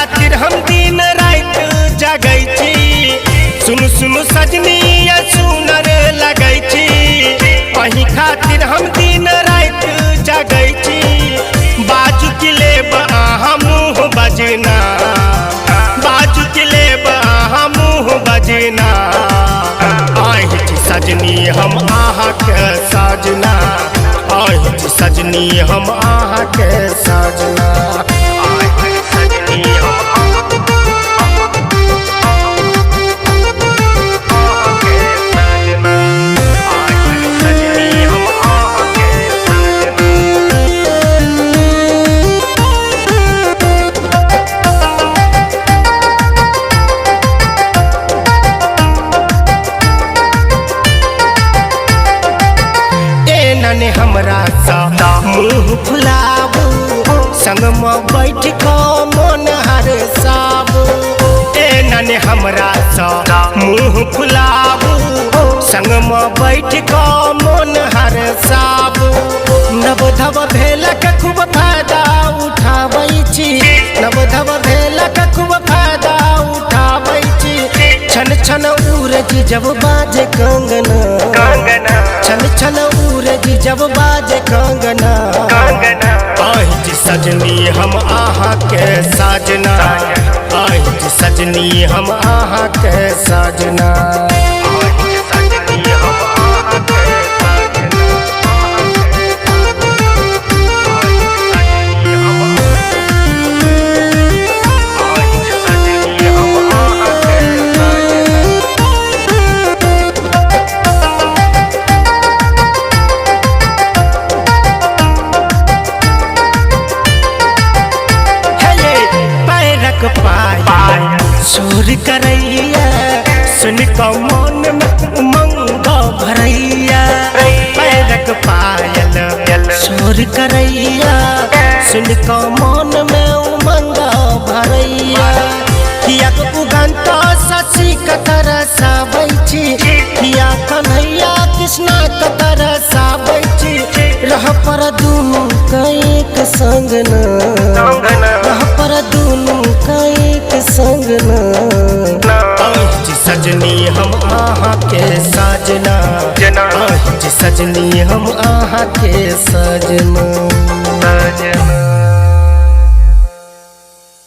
खातिर हम दिन रात जगै छी। सुन सुन सजनी सुनर लगै छी। वही खातिर हम दिन रात जगै छी। बाजू के लेब अहाँ मुँह बजना, बाजू के लेब अहाँ मुँह बजना। आहि छी सजनी हम अहाँ के साजना, आहि छी सजनी हम अहाँ के साजना। ने हमरा सा मुँह फुलाबू, संग में बैठ के मन हरसाबू। नने हमरा सा मुँह फुलाबू, संग में बैठ के मन हरसाबू। नवधव भेलक खूब फायदा उठाबै छी, नवधव भेलक खूब फायदा उठाबै छी। छन छन उरज जब बाजे कंगना, छन छन उरज जब बाजे कंगना। आहि छी सजनी हम अहाँ के साजना, आहि छी सजनी हम अहाँ के साजना। शोर करैया सुन के मन में उमंग भरैया। पैरक पायल शोर करैया सुन के मन में उमंग भरैया। किया उगंता शशि के तरसाबै छी, किया कन्हैया कृष्णा के तरसाबै छी। रह पर दुनू के एक संग न, रह पर दुनू के एक संग न। आहि छी सजनी हम अहाँ के साजना, आहि छी सजनी हम अहाँ के सजना।